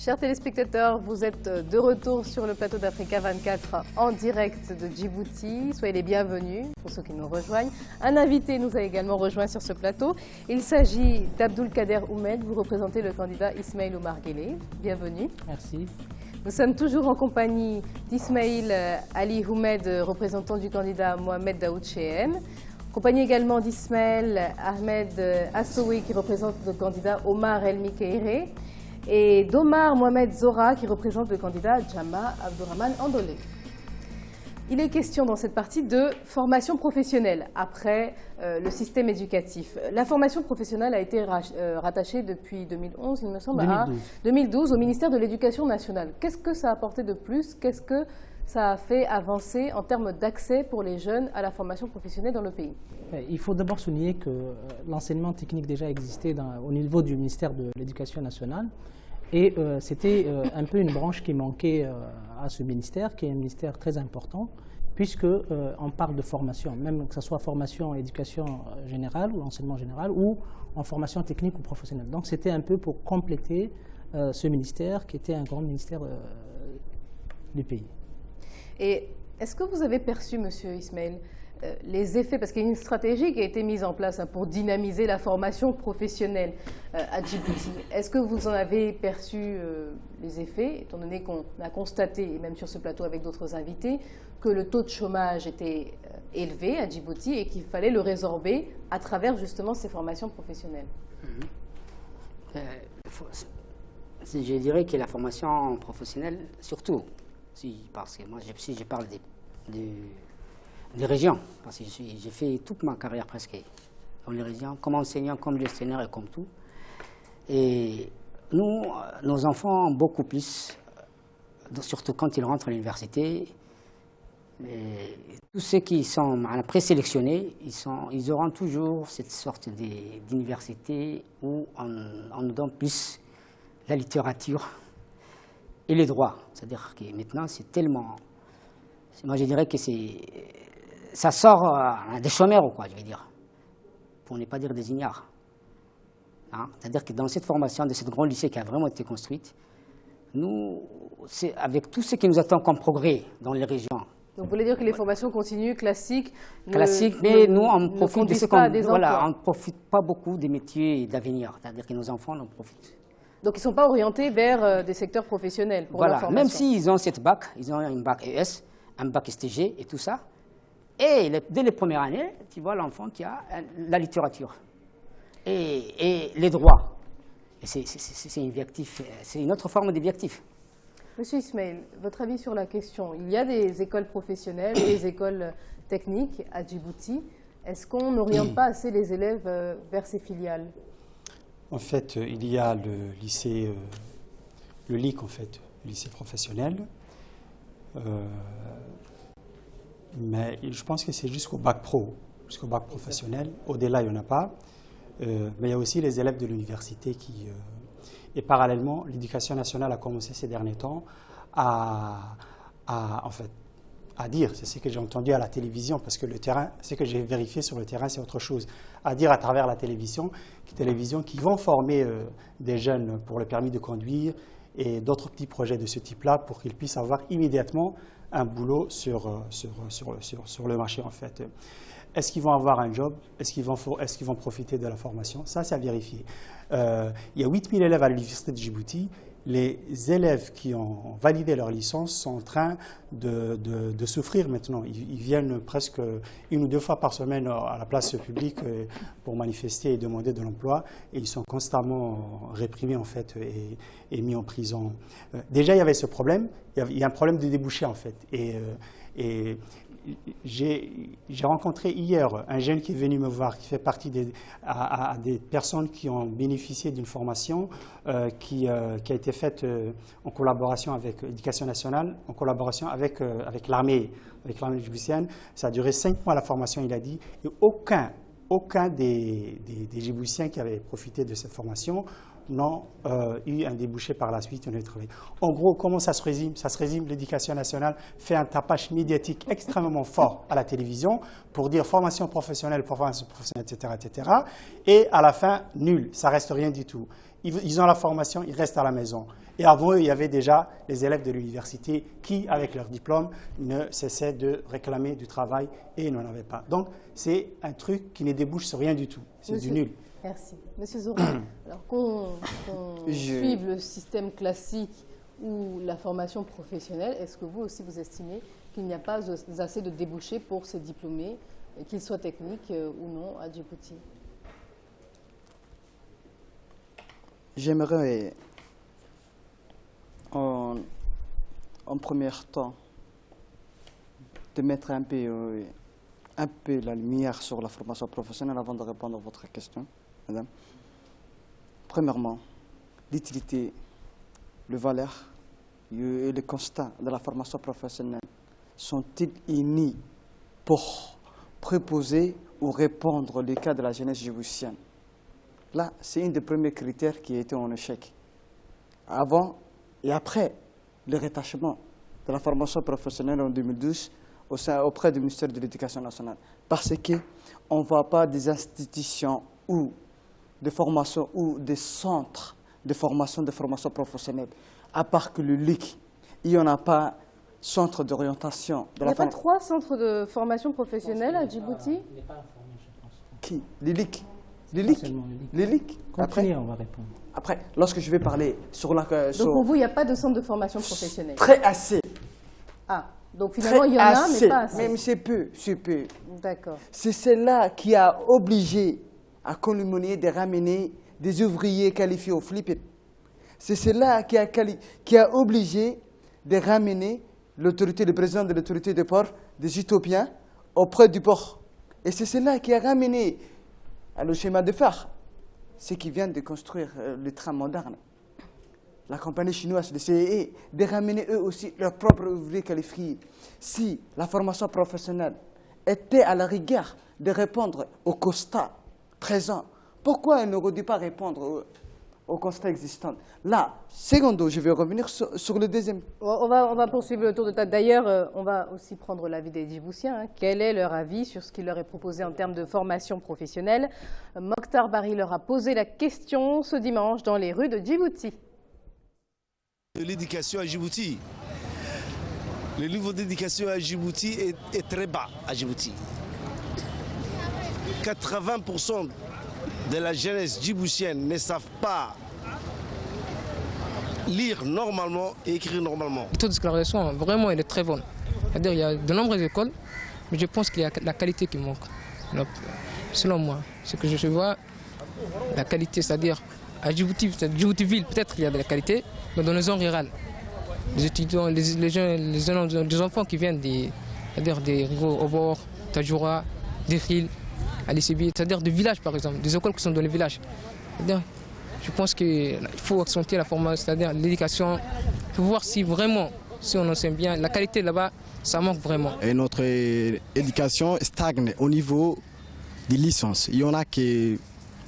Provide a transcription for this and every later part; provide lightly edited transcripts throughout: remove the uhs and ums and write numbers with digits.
Chers téléspectateurs, vous êtes de retour sur le plateau d'Africa 24 en direct de Djibouti. Soyez les bienvenus pour ceux qui nous rejoignent. Un invité nous a également rejoint sur ce plateau. Il s'agit d'Abdoul Kader Oumed. Vous représentez le candidat Ismaïl Omar Guelleh. Bienvenue. Merci. Nous sommes toujours en compagnie d'Ismaïl Ali Oumed, représentant du candidat Mohamed Daoud Chehem. Compagnie également d'Ismaël Ahmed Assoui qui représente le candidat Omar El Mikeire et d'Omar Mohamed Zora qui représente le candidat Jama Abdourahmane Andolé. Il est question dans cette partie de formation professionnelle après le système éducatif. La formation professionnelle a été rattachée depuis 2011, il me semble, 2012 au ministère de l'Éducation nationale. Qu'est-ce que ça a apporté de plus? Qu'est-ce que ça a fait avancer en termes d'accès pour les jeunes à la formation professionnelle dans le pays? Il faut d'abord souligner que l'enseignement technique déjà existait au niveau du ministère de l'Éducation nationale et c'était un peu une branche qui manquait à ce ministère, qui est un ministère très important, puisqu'on parle de formation, même que ce soit formation en éducation générale ou enseignement général ou en formation technique ou professionnelle. Donc c'était un peu pour compléter ce ministère qui était un grand ministère du pays. Et est-ce que vous avez perçu, Monsieur Ismaël, les effets, parce qu'il y a une stratégie qui a été mise en place pour dynamiser la formation professionnelle à Djibouti. Est-ce que vous en avez perçu les effets, étant donné qu'on a constaté, et même sur ce plateau avec d'autres invités, que le taux de chômage était élevé à Djibouti et qu'il fallait le résorber à travers justement ces formations professionnelles? Je dirais que la formation professionnelle, surtout, parce que moi, si je parle des régions, parce que j'ai fait toute ma carrière presque dans les régions, comme enseignant, comme gestionnaire et comme tout. Et nous, nos enfants, beaucoup plus, surtout quand ils rentrent à l'université, tous ceux qui sont présélectionnés, ils auront toujours cette sorte d'université où on nous donne plus la littérature et les droits. C'est-à-dire que maintenant, c'est tellement... Moi, je dirais que ça sort des chômeurs, ou quoi, je vais dire, pour ne pas dire des ignares. Hein? C'est-à-dire que dans cette formation de cette grande lycée qui a vraiment été construite, nous, c'est avec tout ce qui nous attend comme progrès dans les régions. Donc, vous voulez dire que les formations continues, classiques, mais nous, on profite de ce qu'on... Voilà, on ne profite pas beaucoup des métiers d'avenir. C'est-à-dire que nos enfants en profitent. Donc, ils ne sont pas orientés vers des secteurs professionnels pour leur formation. Même s'ils ont cette bac, ils ont un bac ES, un bac STG et tout ça. Et dès les premières années, tu vois l'enfant qui a la littérature et les droits. C'est une autre forme d'objectif. Monsieur Ismaël, votre avis sur la question? Il y a des écoles professionnelles, des écoles techniques à Djibouti. Est-ce qu'on n'oriente pas assez les élèves vers ces filiales? En fait, il y a le lycée, le LIC, en fait, le lycée professionnel. Mais je pense que c'est jusqu'au bac pro, jusqu'au bac professionnel. Au-delà, il n'y en a pas. Mais il y a aussi les élèves de l'université qui... et parallèlement, l'éducation nationale a commencé ces derniers temps à dire, c'est ce que j'ai entendu à la télévision, parce que le terrain, ce que j'ai vérifié sur le terrain, c'est autre chose, à dire à travers la télévision qui vont former des jeunes pour le permis de conduire et d'autres petits projets de ce type-là pour qu'ils puissent avoir immédiatement un boulot sur le marché, en fait. Est-ce qu'ils vont avoir un job? Est-ce qu'ils vont profiter de la formation? Ça, c'est à vérifier. Il y a 8000 élèves à l'université de Djibouti. Les élèves qui ont validé leur licence sont en train de souffrir maintenant. Ils viennent presque 1 ou 2 fois par semaine à la place publique pour manifester et demander de l'emploi. Et ils sont constamment réprimés, en fait, et mis en prison. Déjà, il y avait ce problème. Il y a un problème de débouché, en fait. Et j'ai rencontré hier un jeune qui est venu me voir, qui fait partie des personnes qui ont bénéficié d'une formation qui a été faite en collaboration avec l'Éducation nationale, en collaboration avec l'armée djiboutienne. Ça a duré 5 mois la formation, il a dit, et aucun des Djiboutiens qui avaient profité de cette formation n'ont eu un débouché par la suite. En gros, comment ça se résume? Ça se résume, l'éducation nationale fait un tapage médiatique extrêmement fort à la télévision pour dire formation professionnelle, etc., etc. Et à la fin, nul, ça reste rien du tout. ils ont la formation, ils restent à la maison. Et avant eux, il y avait déjà les élèves de l'université qui, avec leur diplôme, ne cessaient de réclamer du travail et n'en avaient pas. Donc, c'est un truc qui ne débouche sur rien du tout. C'est du nul. Merci. Monsieur Zoro, alors qu'on suive le système classique ou la formation professionnelle, est-ce que vous aussi vous estimez qu'il n'y a pas assez de débouchés pour ces diplômés, qu'ils soient techniques ou non, à Djibouti? J'aimerais, en premier temps, de mettre un peu la lumière sur la formation professionnelle avant de répondre à votre question, madame. Premièrement, l'utilité, le valeur et le constat de la formation professionnelle sont-ils unis pour proposer ou répondre au cas de la jeunesse djiboutienne? Là, c'est un des premiers critères qui a été en échec. Avant et après le détachement de la formation professionnelle en 2012 auprès du ministère de l'Éducation nationale. Parce qu'on ne voit pas des institutions ou de formation ou des centres de formation professionnelle. À part que le LIC, il n'y en a pas centre d'orientation. Il n'y a pas 3 centres de formation professionnelle à Djibouti? Il n'est pas informé, je pense. Qui? Les LIC. Les LIC. Après, on va répondre. Après, lorsque je vais parler sur la... Donc pour vous, il n'y a pas de centre de formation professionnelle? Très assez. Ah, donc finalement, il y en a, mais pas assez. Même c'est peu, c'est peu. D'accord. C'est cela qui a obligé à Colomonier de ramener des ouvriers qualifiés au Philippines. C'est cela qui a obligé de ramener l'autorité, le président de l'autorité des ports, des Utopiens, auprès du port. Et c'est cela qui a ramené le schéma de phare, c'est qui vient de construire le tram moderne. La compagnie chinoise, le CEE, de ramener eux aussi leurs propres ouvriers qualifiés. Si la formation professionnelle était à la rigueur de répondre au constat présent, pourquoi elle n'aurait dû pas répondre au constat existant? Là, secondo, je vais revenir sur le deuxième. On va poursuivre le tour de table. D'ailleurs, on va aussi prendre l'avis des Djiboutiens. Hein. Quel est leur avis sur ce qui leur est proposé en termes de formation professionnelle? Mokhtar Bari leur a posé la question ce dimanche dans les rues de Djibouti. L'éducation à Djibouti. Le niveau d'éducation à Djibouti est très bas à Djibouti. 80% de la jeunesse djiboutienne ne savent pas lire normalement et écrire normalement. Le taux de scolarisation, vraiment, il est très bon. C'est-à-dire qu'il y a de nombreuses écoles, mais je pense qu'il y a la qualité qui manque. Donc, selon moi, ce que je vois, la qualité, c'est-à-dire à Djibouti, Djibouti-Ville, peut-être qu'il y a de la qualité, mais dans les zones rurales, les étudiants, les enfants qui viennent des Rigo au bord, Tajoura, des Khil, Alicebi, c'est-à-dire des villages par exemple, des écoles qui sont dans les villages. Je pense qu'il faut accentuer la formation, c'est-à-dire l'éducation, pour voir si vraiment, si on enseigne bien, la qualité là-bas, ça manque vraiment. Et notre éducation stagne au niveau des licences. Il y en a qui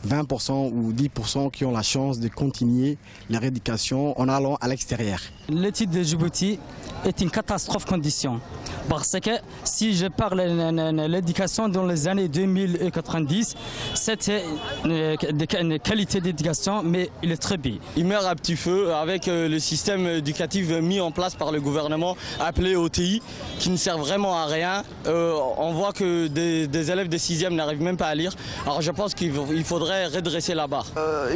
20% ou 10% qui ont la chance de continuer leur éducation en allant à l'extérieur. L'étude de Djibouti est une catastrophe condition. Parce que si je parle de l'éducation dans les années 2090, c'était une qualité d'éducation, mais il est très bien. Il meurt à petit feu avec le système éducatif mis en place par le gouvernement, appelé OTI, qui ne sert vraiment à rien. On voit que des élèves de 6e n'arrivent même pas à lire. Alors je pense qu'il faudrait redresser la barre.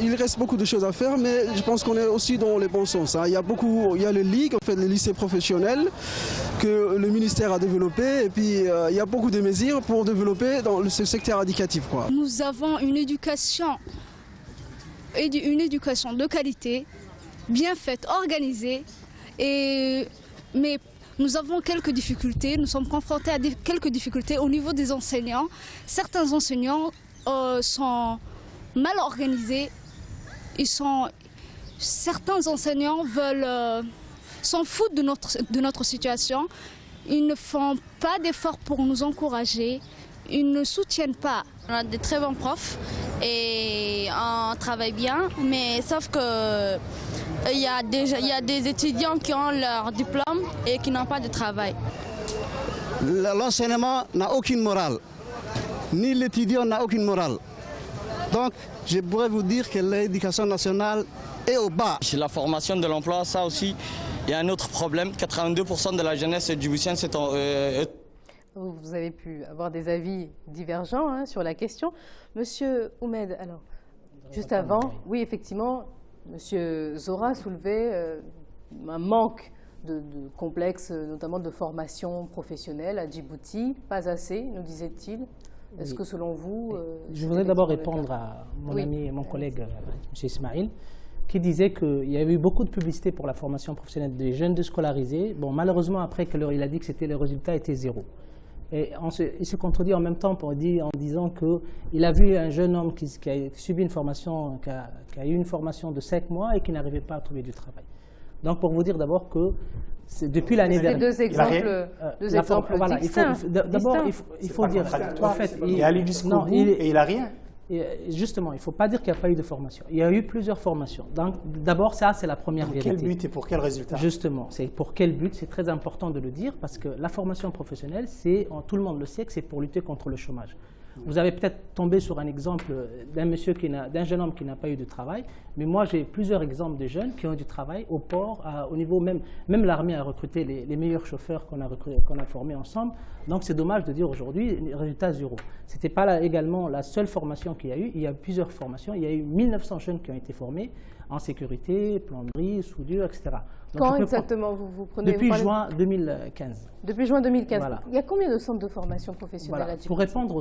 Il reste beaucoup de choses à faire, mais je pense qu'on est aussi dans les bons sens. Il y a le LIG, en fait, le lycée professionnel, que le ministère a développé, et puis il y a beaucoup de mesures pour développer dans ce secteur éducatif, quoi. Nous avons une éducation de qualité, bien faite, organisée, mais nous avons quelques difficultés, nous sommes confrontés à quelques difficultés au niveau des enseignants. Certains enseignants sont mal organisés, certains enseignants s'en foutent de notre situation. Ils ne font pas d'efforts pour nous encourager, ils ne soutiennent pas. On a de très bons profs et on travaille bien, mais sauf que il y a des étudiants qui ont leur diplôme et qui n'ont pas de travail. L'enseignement n'a aucune morale, ni l'étudiant n'a aucune morale. Donc, je pourrais vous dire que l'éducation nationale est au bas. La formation de l'emploi, ça aussi, il y a un autre problème. 82% de la jeunesse djiboutienne, c'est Vous avez pu avoir des avis divergents hein, sur la question. Monsieur Oumed, alors, juste avant, oui, effectivement, Monsieur Zora soulevait un manque de complexes, notamment de formation professionnelle à Djibouti. Pas assez, nous disait-il. Est-ce que selon vous... je voudrais d'abord répondre à mon ami et mon collègue, M. Ismail, qui disait qu'il y a eu beaucoup de publicité pour la formation professionnelle des jeunes déscolarisés. Bon, malheureusement, après, il a dit que le résultat était zéro. Et il se contredit en même temps en disant qu'il a vu un jeune homme qui a subi une formation, qui a eu une formation de 5 mois et qui n'arrivait pas à trouver du travail. Donc, pour vous dire d'abord que depuis l'année dernière... deux exemples voilà, d'abord, il faut dire... En fait, il est allé jusqu'au bout et il n'a rien. Justement, il ne faut pas dire qu'il n'y a pas eu de formation. Il y a eu plusieurs formations. Donc, d'abord, ça, c'est la première vérité. Pour quel but et pour quel résultat? Justement, c'est pour quel but, c'est très important de le dire, parce que la formation professionnelle, tout le monde le sait, que c'est pour lutter contre le chômage. Vous avez peut-être tombé sur un exemple d'un jeune homme qui n'a pas eu de travail, mais moi j'ai plusieurs exemples de jeunes qui ont eu du travail au port, au niveau même l'armée a recruté les meilleurs chauffeurs qu'on a formés ensemble. Donc c'est dommage de dire aujourd'hui résultat zéro. Ce n'était pas également la seule formation qu'il y a eu, il y a plusieurs formations, il y a eu 1900 jeunes qui ont été formés en sécurité, plomberie, soudure, etc. Donc, quand exactement vous prenez... Depuis juin 2015. Depuis juin 2015. Voilà. Il y a combien de centres de formation professionnelle à Djibouti? Pour répondre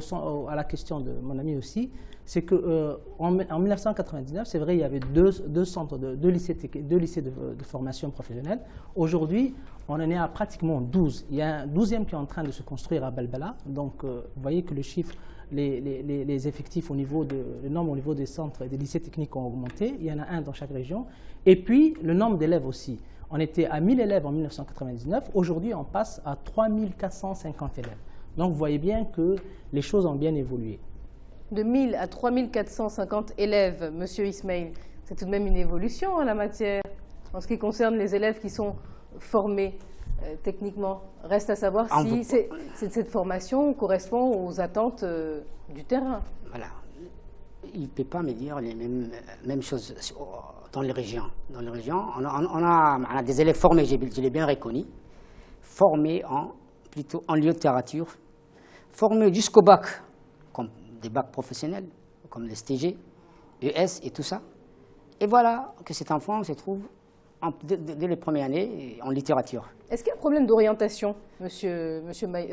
à la question de mon ami aussi, c'est qu'en 1999, c'est vrai, il y avait deux centres, deux lycées de formation professionnelle. Aujourd'hui, on en est à pratiquement 12. Il y a un 12e qui est en train de se construire à Balbala. Donc, vous voyez que le chiffre, les effectifs le nombre au niveau des centres et des lycées techniques ont augmenté. Il y en a un dans chaque région. Et puis, le nombre d'élèves aussi. On était à 1000 élèves en 1999. Aujourd'hui, on passe à 3450 élèves. Donc, vous voyez bien que les choses ont bien évolué. De 1000 à 3450 élèves, Monsieur Ismail, c'est tout de même une évolution en la matière. En ce qui concerne les élèves qui sont formés techniquement, reste à savoir si cette formation correspond aux attentes du terrain. Voilà. Il ne peut pas me dire les mêmes choses dans les régions. Dans les régions, on a des élèves formés, je l'ai bien reconnu, formés plutôt en littérature, formés jusqu'au bac, comme des bacs professionnels, comme les STG, ES et tout ça. Et voilà que cet enfant se trouve dès les premières années en littérature. Est-ce qu'il y a un problème d'orientation, monsieur Oumed?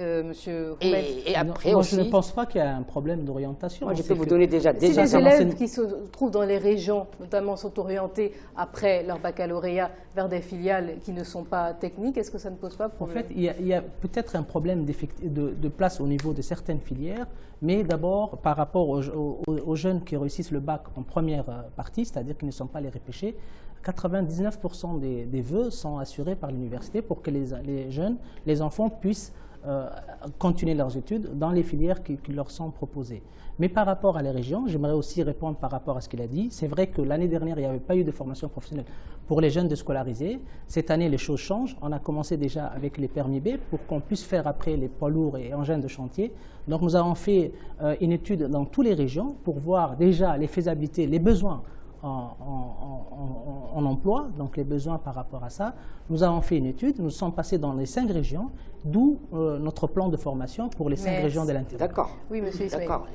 Et après non, aussi, je ne pense pas qu'il y a un problème d'orientation. Moi, je peux vous donner déjà si les élèves qui se trouvent dans les régions, notamment, sont orientés après leur baccalauréat vers des filiales qui ne sont pas techniques, est-ce que ça ne pose pas de problème? En fait, il y a peut-être un problème de place au niveau de certaines filières, mais d'abord, par rapport aux jeunes qui réussissent le bac en première partie, c'est-à-dire qui ne sont pas les repêchés, 99% des vœux sont assurés par l'université pour que les jeunes, les enfants puissent continuer leurs études dans les filières qui leur sont proposées. Mais par rapport à les régions, j'aimerais aussi répondre par rapport à ce qu'il a dit. C'est vrai que l'année dernière, il n'y avait pas eu de formation professionnelle pour les jeunes déscolarisés. Cette année, les choses changent. On a commencé déjà avec les permis B pour qu'on puisse faire après les poids lourds et engins de chantier. Donc nous avons fait une étude dans toutes les régions pour voir déjà les faisabilités, les besoins en emploi, donc les besoins par rapport à ça. Nous avons fait une étude, nous sommes passés dans les 5 régions, d'où notre plan de formation pour les 5 régions de l'intérieur. D'accord. Oui, monsieur Ismail. D'accord.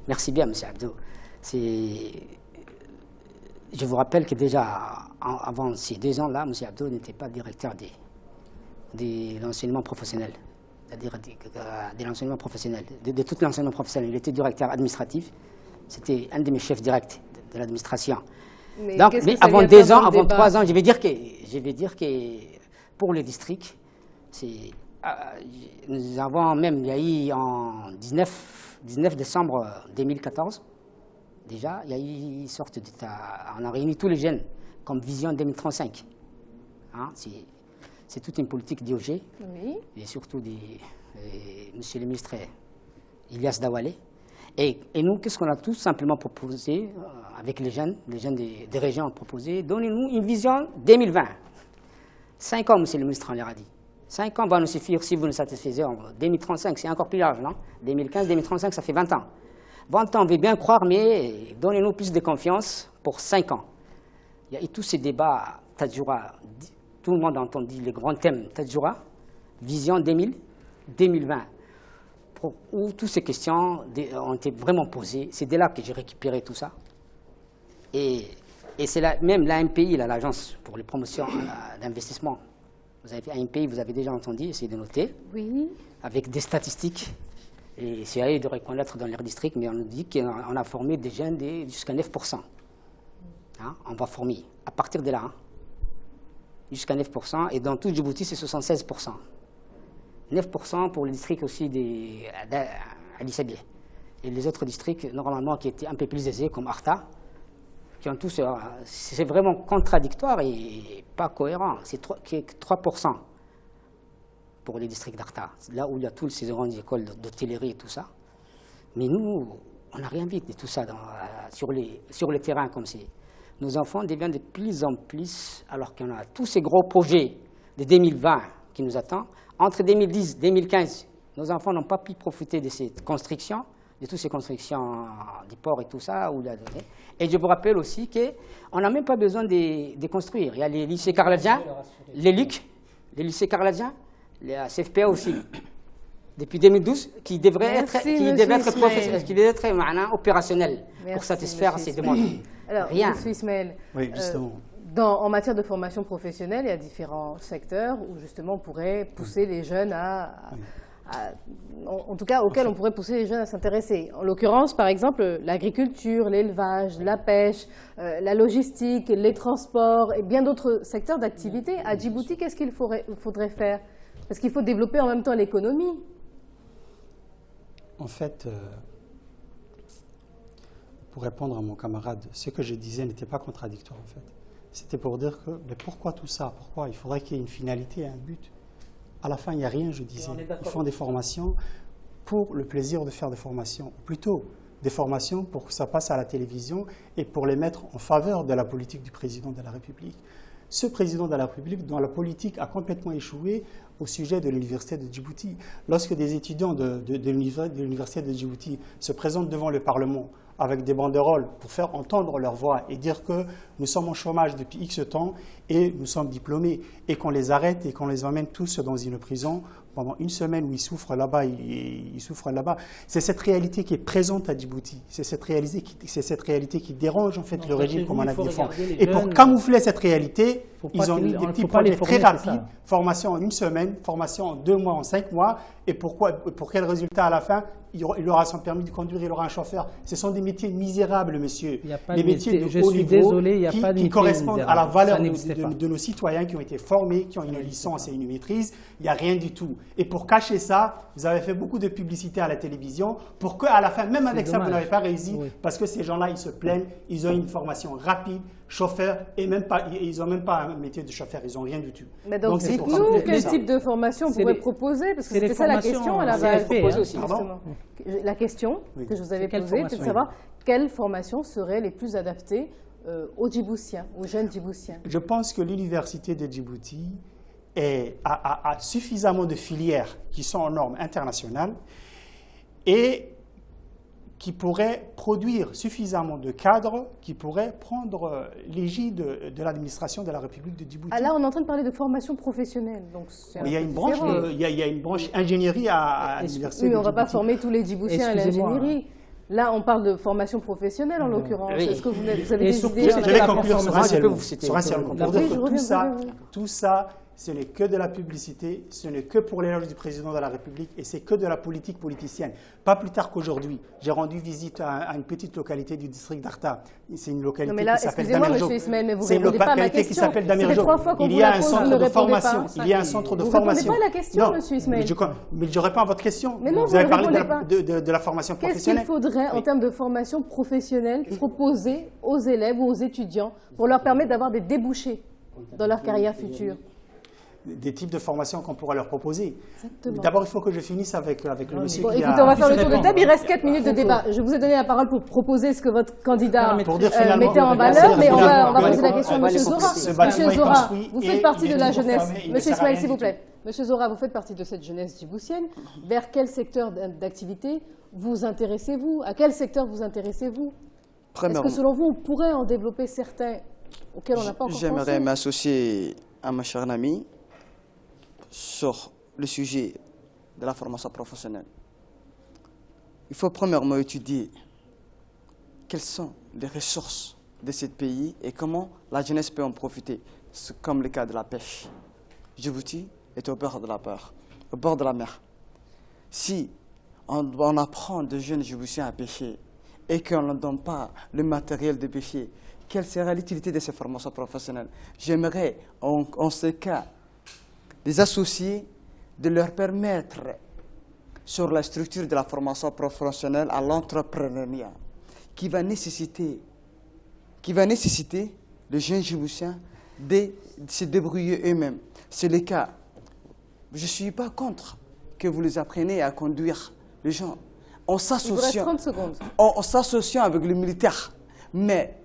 Merci bien, monsieur Abdou. Je vous rappelle que déjà, avant ces 2 ans-là, monsieur Abdou n'était pas directeur de l'enseignement professionnel, c'est-à-dire de l'enseignement professionnel, de tout l'enseignement professionnel. Il était directeur administratif. C'était un de mes chefs directs de l'administration. Donc, mais avant 2 ans, avant 3 ans, je vais dire que pour le district, nous avons même, il y a eu en 19 décembre 2014, déjà, il y a eu une sorte d'état, on a réuni tous les jeunes comme vision 2035. Hein, c'est toute une politique d'IOG, oui. Et surtout de monsieur le ministre Ilyas Dawale. Et nous, qu'est-ce qu'on a tout simplement proposé avec les jeunes des régions proposées? Donnez-nous une vision 2020. 5 ans, monsieur le ministre, on leur a dit. 5 ans va nous suffire si vous nous satisfaisez en 2035, c'est encore plus large, non? 2015, 2035, ça fait 20 ans. 20 ans, on veut bien croire, mais donnez-nous plus de confiance pour 5 ans. Il y a tous ces débats, Tadjoura, tout le monde a entendu les grands thèmes Tadjoura, Vision 2020, où toutes ces questions ont été vraiment posées. C'est de là que j'ai récupéré tout ça. Et c'est même l'AMPI, l'Agence pour les promotions d'investissement. Vous avez AMPI, vous avez déjà entendu, essayez de noter. Oui. Avec des statistiques. Et essayer de reconnaître dans leur district, mais on nous dit qu'on a formé des jeunes jusqu'à 9%. Hein, on va former à partir de là, hein, jusqu'à 9%, et dans tout Djibouti, c'est 76%. 9% pour les districts aussi d'Ali Sabieh. Et les autres districts, normalement, qui étaient un peu plus aisés, comme Arta, qui ont tous. C'est vraiment contradictoire et pas cohérent. C'est 3%. Pour les districts d'Arta, là où il y a toutes ces grandes écoles d'hôtellerie et tout ça. Mais nous, on n'a rien vu de tout ça sur le terrain comme c'est. Nos enfants deviennent de plus en plus, alors qu'on a tous ces gros projets de 2020 qui nous attendent. Entre 2010 et 2015, nos enfants n'ont pas pu profiter de cette construction, de toutes ces constructions des ports et tout ça. Et je vous rappelle aussi qu'on n'a même pas besoin de construire. Il y a les lycées Carladien, les LUC, les lycées Carladien, la CFPA aussi, depuis 2012, qui devrait être opérationnel pour satisfaire ces demandes. Alors, rien. M. Ismaël, oui, justement. En matière de formation professionnelle, il y a différents secteurs où justement on pourrait pousser les jeunes en tout cas auxquels on pourrait pousser les jeunes à s'intéresser. En l'occurrence, par exemple, l'agriculture, l'élevage, la pêche, la logistique, les transports et bien d'autres secteurs d'activité. À Djibouti, qu'est-ce qu'il faudrait faire? Parce qu'il faut développer en même temps l'économie. En fait, pour répondre à mon camarade, ce que je disais n'était pas contradictoire en fait. C'était pour dire que, mais pourquoi tout ça? Pourquoi? Il faudrait qu'il y ait une finalité, un but. À la fin, il n'y a rien, je disais. Ils font des formations pour le plaisir de faire des formations. Plutôt des formations pour que ça passe à la télévision et pour les mettre en faveur de la politique du président de la République. Ce président de la République, dont la politique a complètement échoué au sujet de l'université de Djibouti. Lorsque des étudiants de l'université de Djibouti se présentent devant le Parlement avec des banderoles pour faire entendre leur voix et dire que nous sommes en chômage depuis X temps et nous sommes diplômés et qu'on les arrête et qu'on les emmène tous dans une prison pendant une semaine où ils souffrent là-bas, C'est cette réalité qui est présente à Djibouti. C'est cette réalité qui dérange en fait le régime comme on a dit. Et pour camoufler cette réalité, ils ont mis des petits projets très rapides, formation en une semaine, formation en 2 mois, en 5 mois. Et pour quel résultat à la fin? Il aura son permis de conduire, il aura un chauffeur. Ce sont des métiers misérables, monsieur. Des métiers de haut niveau qui correspondent à la valeur de nos citoyens qui ont été formés, qui ont une licence et une maîtrise. Il n'y a rien du tout. Et pour cacher ça, vous avez fait beaucoup de publicité à la télévision pour qu'à la fin, même avec ça, vous n'avez pas réussi. Parce que ces gens-là, ils se plaignent, ils ont une formation rapide, chauffeur, et ils n'ont même pas un métier de chauffeur, ils n'ont rien du tout. Mais donc dites-nous quel type de formation on pourrait proposer, parce que c'était ça la question à la base. La question que je vous avais posée, c'est de savoir quelles formations seraient les plus adaptées aux Djiboutiens, aux jeunes Djiboutiens. Je pense que l'université de Djibouti a suffisamment de filières qui sont en normes internationales et qui pourraient produire suffisamment de cadres qui pourraient prendre l'égide de l'administration de la République de Djibouti. Ah là, on est en train de parler de formation professionnelle. Donc il y a une branche ingénierie à l'université. Oui, mais on ne va pas former tous les Djiboutiens à l'ingénierie. Là, on parle de formation professionnelle en l'occurrence. Est-ce que vous avez des idées? Je vais conclure sur un seul mot. Pour dire que tout ça, ce n'est que de la publicité, ce n'est que pour l'éloge du président de la République et c'est que de la politique politicienne. Pas plus tard qu'aujourd'hui, j'ai rendu visite à une petite localité du district d'Arta. C'est une localité qui s'appelle Damerjo. C'est une localité qui s'appelle Damerjo. Il y a un centre de formation. Il y a un centre de formation. Vous ne répondez pas à la question, monsieur Ismaël. Mais je réponds à votre question. Mais non, vous avez parlé de la formation professionnelle. Qu'est-ce qu'il faudrait en termes de formation professionnelle proposer aux élèves ou aux étudiants pour leur permettre d'avoir des débouchés dans leur carrière future? des types de formations qu'on pourrait leur proposer. Exactement. D'abord, il faut que je finisse avec le monsieur qui écoutez, on va faire le tour de table. Il reste 4 minutes de débat. Je vous ai donné la parole pour proposer ce que votre candidat mettait en valeur, mais on va poser la question à M. Zora. Monsieur Zora, vous faites partie de la jeunesse. Monsieur Ismaël, s'il vous plaît. Monsieur Zora, vous faites partie de cette jeunesse djiboutienne. Vers quel secteur d'activité vous intéressez-vous? À quel secteur vous intéressez-vous? Est-ce que selon vous, on pourrait en développer certains auxquels on n'a pas encore pensé? J'aimerais m'associer à ma chère amie sur le sujet de la formation professionnelle. Il faut premièrement étudier quelles sont les ressources de ce pays et comment la jeunesse peut en profiter. C'est comme le cas de la pêche. Djibouti est au bord de la mer. Au bord de la mer. Si on apprend de jeunes Djiboutiens à pêcher et qu'on ne donne pas le matériel de pêcher, quelle sera l'utilité de ces formations professionnelles? J'aimerais, en ce cas, les associer, de leur permettre, sur la structure de la formation professionnelle, à l'entrepreneuriat, qui va nécessiter les jeunes Djiboutiens de se débrouiller eux-mêmes. C'est le cas. Je ne suis pas contre que vous les appreniez à conduire les gens en s'associant avec le militaire. Mais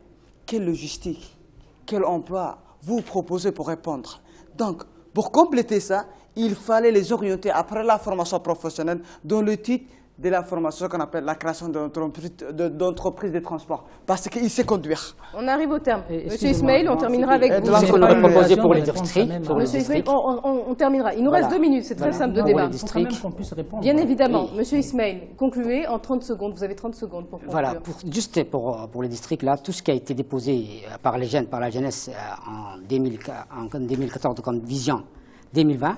quelle logistique, quel emploi vous proposez pour répondre? Donc, pour compléter ça, il fallait les orienter après la formation professionnelle dans le titre de la formation qu'on appelle la création d'entreprises de transport. Parce qu'il sait conduire. On arrive au terme. Monsieur Ismaël, on terminera avec vous. Ce qu'on aurait proposé pour les districts. Monsieur Ismaël, on terminera. Il nous reste 2 minutes, c'est très simple de débat. Bien évidemment. Monsieur Ismaël, concluez en 30 secondes. Vous avez 30 secondes pour conclure. Voilà, juste pour les districts, là, tout ce qui a été déposé par les jeunes, par la jeunesse en 2014 comme vision 2020,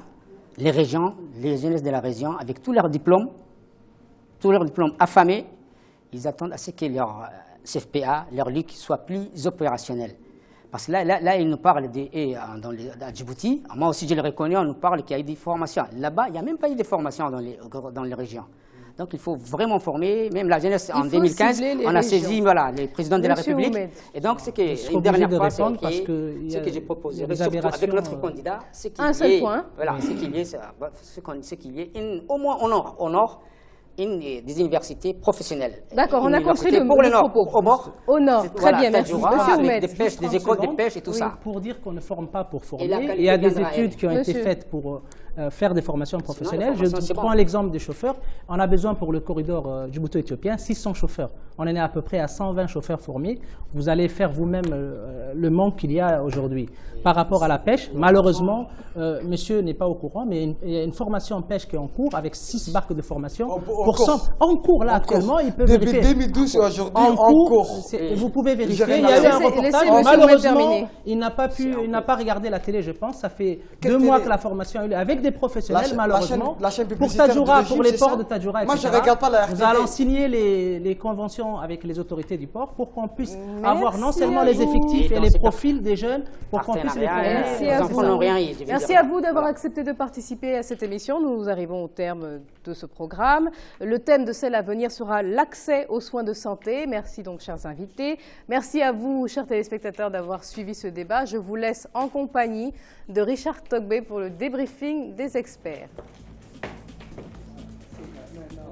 les régions, les jeunesses de la région, avec tous leurs diplômes affamés, ils attendent à ce que leur CFPA, leur LIC, soit plus opérationnel. Parce que là ils nous parlent à Djibouti, moi aussi je le reconnais, on nous parle qu'il y a eu des formations. Là-bas, il n'y a même pas eu de formations dans les régions. Donc il faut vraiment former, même la jeunesse en 2015, on a saisi les présidents de la République. Et donc c'est une dernière fois, ce que j'ai proposé, avec notre candidat, c'est qu'il y ait au moins au nord, des universités professionnelles. D'accord, on a compris le propos. Au nord, très bien, merci. Monsieur des écoles de pêche et tout ça. Pour dire qu'on ne forme pas pour former, il y a des études qui ont été faites pour faire des formations professionnelles. Je prends l'exemple des chauffeurs. On a besoin pour le corridor djibouto-éthiopien 600 chauffeurs. On en est à peu près à 120 chauffeurs formés. Vous allez faire vous-même le manque qu'il y a aujourd'hui. Par rapport à la pêche, malheureusement, monsieur n'est pas au courant, mais il y a une formation en pêche qui est en cours avec 6 barques de formation. En cours, là, actuellement, il peut vérifier. Depuis 2012 et aujourd'hui, en cours. Vous pouvez vérifier. Il y a eu un reportage. Malheureusement, il n'a pas regardé la télé, je pense. Ça fait 2 mois que la formation a eu lieu avec des professionnels, malheureusement. Pour Tadjoura, pour les ports de Tadjoura, etc. Nous allons signer les conventions avec les autorités du port pour qu'on puisse avoir non seulement les effectifs et les profils des jeunes, pour qu'on puisse les former. Merci à vous d'avoir accepté de participer à cette émission. Nous arrivons au terme de ce programme. Le thème de celle à venir sera l'accès aux soins de santé. Merci donc, chers invités. Merci à vous, chers téléspectateurs, d'avoir suivi ce débat. Je vous laisse en compagnie de Richard Togbe pour le débriefing des experts.